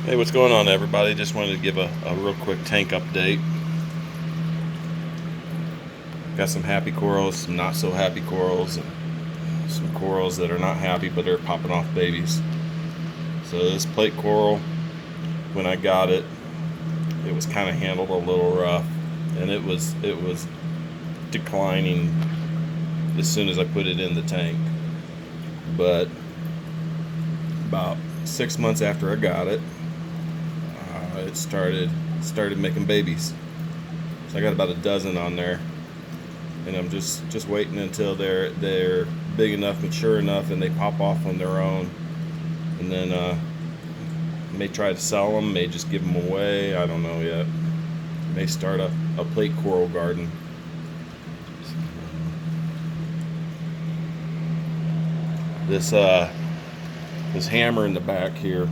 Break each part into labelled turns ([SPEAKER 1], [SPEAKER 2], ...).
[SPEAKER 1] Hey, what's going on, everybody? Just wanted to give a real quick tank update. Got some happy corals, some not so happy corals, and some corals that are not happy but they're popping off babies. So this plate coral, when I got it, it was kind of handled a little rough, and it was declining as soon as I put it in the tank. But about 6 months after I got it, it started making babies. So I got about a dozen on there, and I'm just waiting until they're big enough, mature enough, and they pop off on their own. And then may try to sell them, may just give them away. I don't know yet. May start a plate coral garden. This hammer in the back here,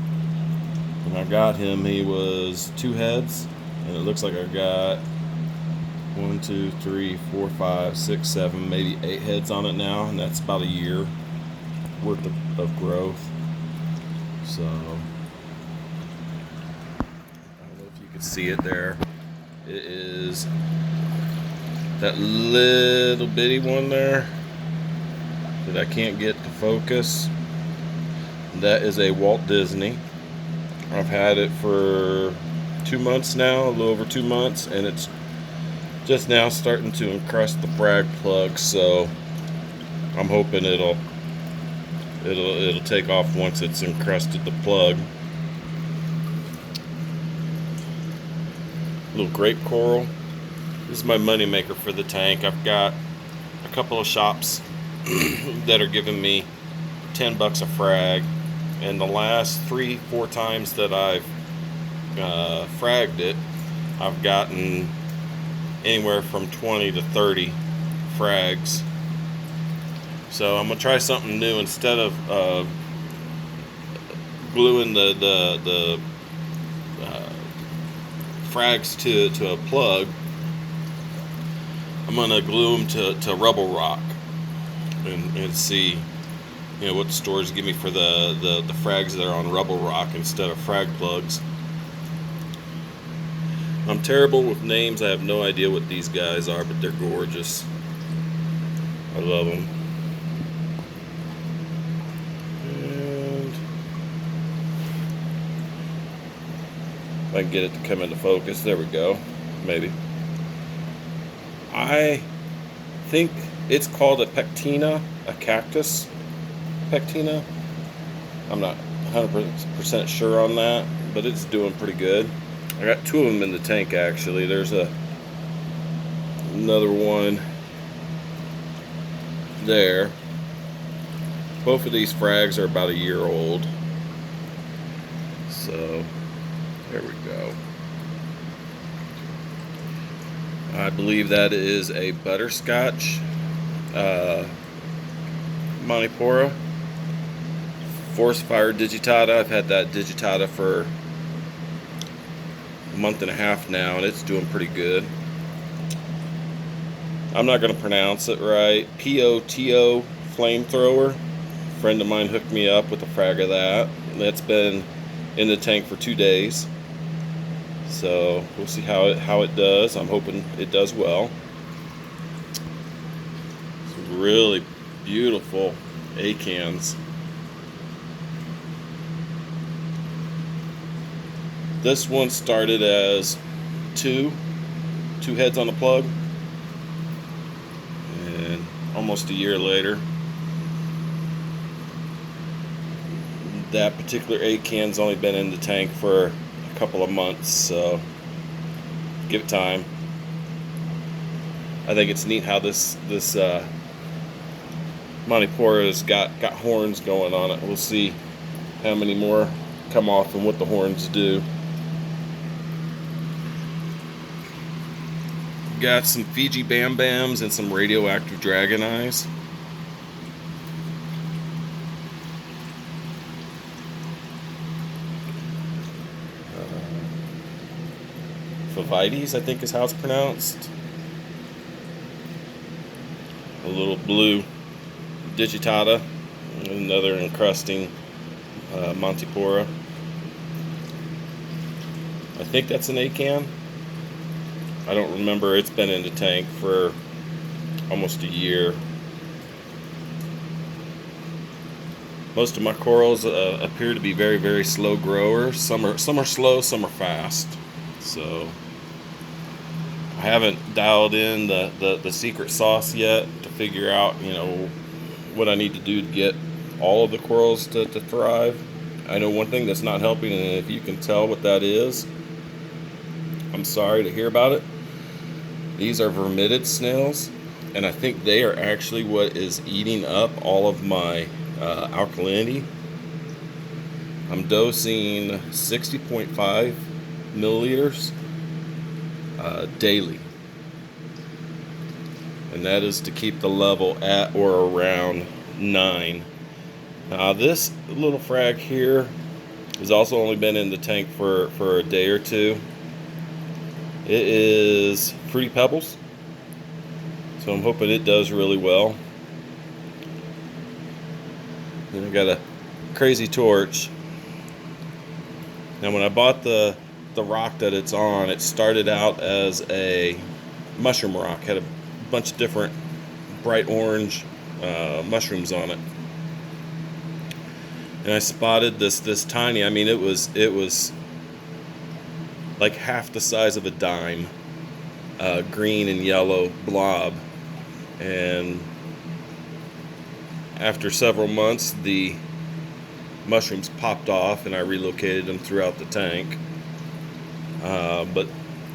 [SPEAKER 1] when I got him, he was 2 heads, and it looks like I got 1, 2, 3, 4, 5, 6, 7, maybe 8 heads on it now, and that's about a year worth of growth. So I don't know if you can see it there. It is that little bitty one there that I can't get to focus. That is a Walt Disney. I've had it for 2 months now, a little over 2 months, and it's just now starting to encrust the frag plug. So I'm hoping it'll take off once it's encrusted the plug. Little grape coral. This is my money maker for the tank. I've got a couple of shops that are giving me $10 a frag, and the last 3-4 times that I've fragged it, I've gotten anywhere from 20 to 30 frags. So I'm gonna try something new. Instead of gluing the frags to a plug, I'm gonna glue them to Rubble Rock and see, what the stores give me for the frags that are on Rubble Rock instead of frag plugs. I'm terrible with names. I have no idea what these guys are, but they're gorgeous. I love them. And if I can get it to come into focus, there we go. Maybe. I think it's called a pectina, a cactus pectina. I'm not 100% sure on that, but it's doing pretty good. I got 2 of them in the tank, actually. There's another one there. Both of these frags are about a year old. So there we go. I believe that is a butterscotch Montipora. Forest Fire digitata. I've had that digitata for a month and a half now, and it's doing pretty good. I'm not going to pronounce it right. POTO flamethrower. A friend of mine hooked me up with a frag of that. That's been in the tank for 2 days. So we'll see how it does. I'm hoping it does well. Some really beautiful acans. This one started as two heads on the plug, and almost a year later, that particular acan's only been in the tank for a couple of months, so give it time. I think it's neat how this Montipora's got horns going on it. We'll see how many more come off and what the horns do. Got some Fiji Bam Bams and some radioactive dragon eyes. Phovites, I think is how it's pronounced. A little blue digitata, another encrusting Montipora. I think that's an acan. I don't remember. It's been in the tank for almost a year. Most of my corals appear to be very, very slow growers. Some are slow, some are fast. So I haven't dialed in the secret sauce yet to figure out, what I need to do to get all of the corals to thrive. I know one thing that's not helping, and if you can tell what that is, I'm sorry to hear about it. These are vermitid snails, and I think they are actually what is eating up all of my alkalinity. I'm dosing 60.5 milliliters daily, and that is to keep the level at or around 9. Now this little frag here has also only been in the tank for a day or two. It is Fruity Pebbles, so I'm hoping it does really well. Then I got a crazy torch. Now when I bought the rock that it's on, it started out as a mushroom rock, had a bunch of different bright orange mushrooms on it. And I spotted this tiny, it was like half the size of a dime, green and yellow blob. And after several months, the mushrooms popped off and I relocated them throughout the tank. But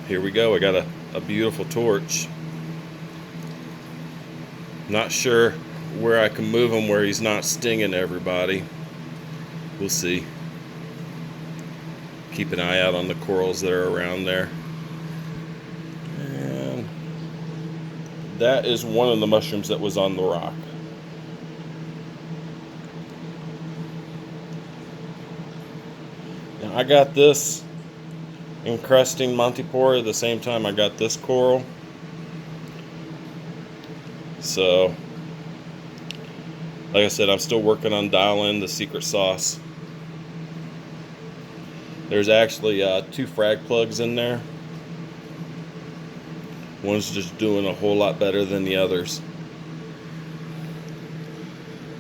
[SPEAKER 1] here we go. I got a beautiful torch. Not sure where I can move him where he's not stinging everybody. We'll see. Keep an eye out on the corals that are around there. And that is one of the mushrooms that was on the rock. Now I got this encrusting Montipora at the same time I got this coral. So, like I said, I'm still working on dialing the secret sauce. There's actually 2 frag plugs in there. One's just doing a whole lot better than the others.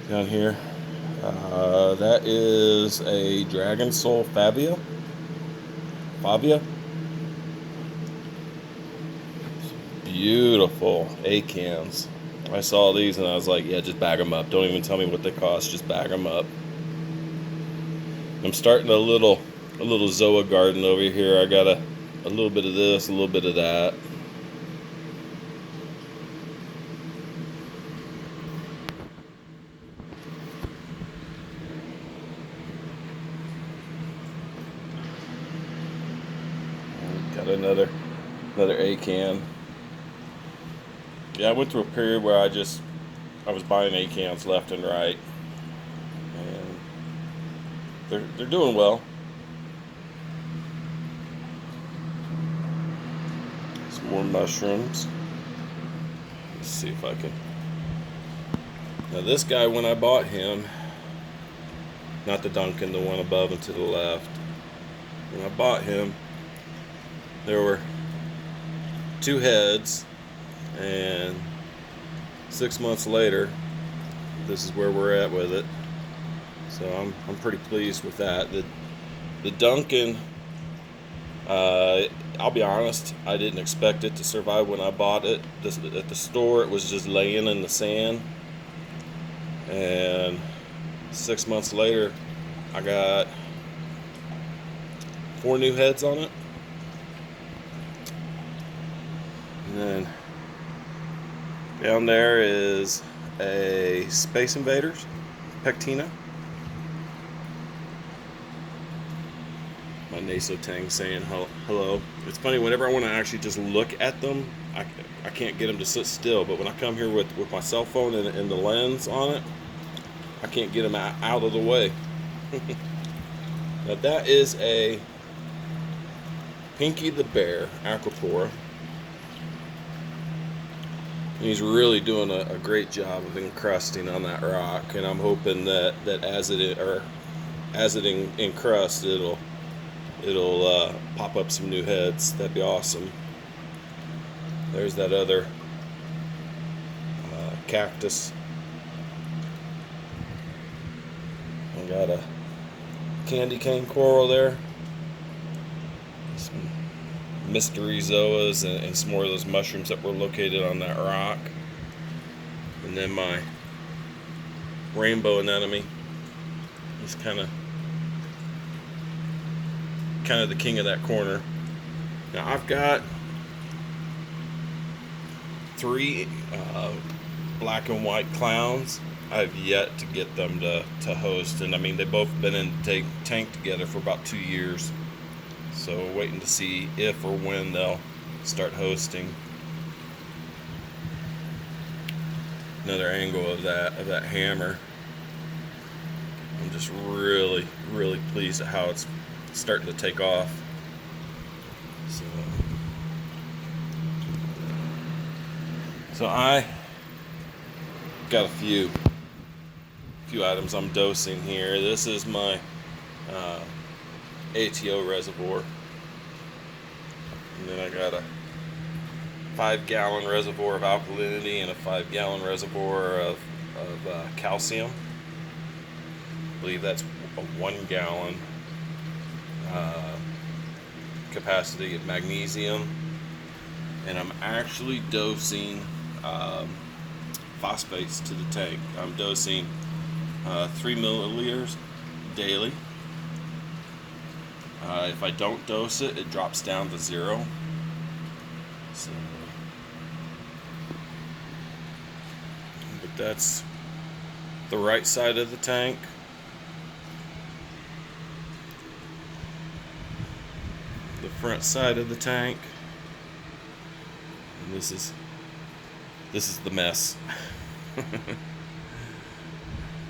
[SPEAKER 1] Down here, that is a Dragon Soul Favia. Beautiful acans. I saw these and I was like, yeah, just bag them up. Don't even tell me what they cost, just bag them up. I'm starting a little Zoa garden over here. I got a little bit of this, a little bit of that. Got another acan. Yeah, I went through a period where I was buying acans left and right, and they're doing well. Some more mushrooms. Let's see if I can. Now this guy, when I bought him, not the Duncan, the one above and to the left. When I bought him, there were 2 heads. And 6 months later, this is where we're at with it. So I'm pretty pleased with that. The Duncan, I'll be honest, I didn't expect it to survive when I bought it. At the store, it was just laying in the sand. And 6 months later, I got 4 new heads on it. And then down there is a Space Invaders, Pectina. My Nasotang saying hello. It's funny, whenever I want to actually just look at them, I can't get them to sit still. But when I come here with my cell phone and the lens on it, I can't get them out of the way. Now that is a Pinky the Bear Aquaphora. He's really doing a great job of encrusting on that rock, and I'm hoping that as it encrusts, it'll it'll pop up some new heads. That'd be awesome. There's that other cactus. I got a candy cane coral there. Some mystery zoas and some more of those mushrooms that were located on that rock. And then my rainbow anemone. He's kind of the king of that corner. Now I've got 3 black and white clowns. I've yet to get them to host, and I mean they've both been in the tank together for about 2 years. So waiting to see if or when they'll start hosting. Another angle of that hammer. I'm just really pleased at how it's starting to take off. So I got a few items I'm dosing here. This is my ATO reservoir, and then I got a 5-gallon reservoir of alkalinity and a 5-gallon reservoir of calcium. I believe that's a 1-gallon capacity of magnesium, and I'm actually dosing phosphates to the tank. I'm dosing 3 milliliters daily. If I don't dose it, it drops down to 0. So, but that's the right side of the tank. The front side of the tank. And this is the mess.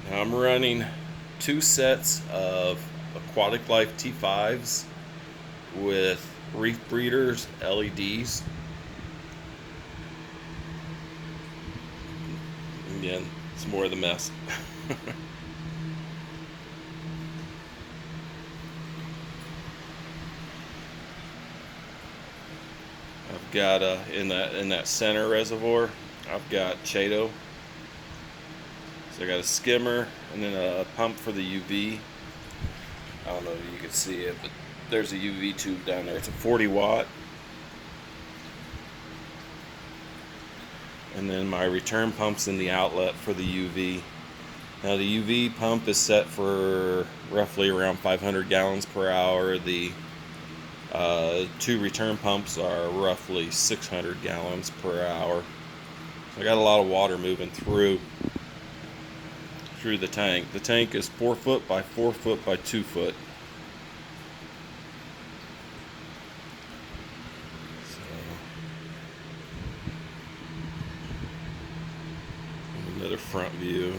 [SPEAKER 1] Now I'm running 2 sets of Aquatic Life T5s with Reef Breeders LEDs. Again, some more of the mess. I've got in that center reservoir, I've got Chaeto. So I got a skimmer and then a pump for the UV. I don't know if you can see it, but there's a UV tube down there. It's a 40 watt. And then my return pump's in the outlet for the UV. Now the UV pump is set for roughly around 500 gallons per hour. The 2 return pumps are roughly 600 gallons per hour. So I got a lot of water moving through the tank. The tank is 4 foot by 4 foot by 2 foot. So, another front view.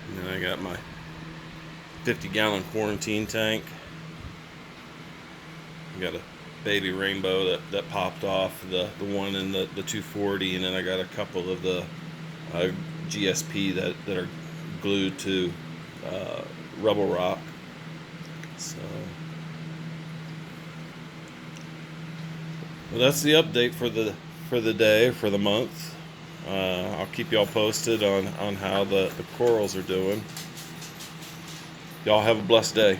[SPEAKER 1] And then I got my 50-gallon quarantine tank. I got a baby rainbow that popped off, the one in the 240, and then I got a couple of the GSP that are glued to Rebel Rock. So, well, that's the update for the day, for the month. I'll keep y'all posted on how the corals are doing. Y'all have a blessed day.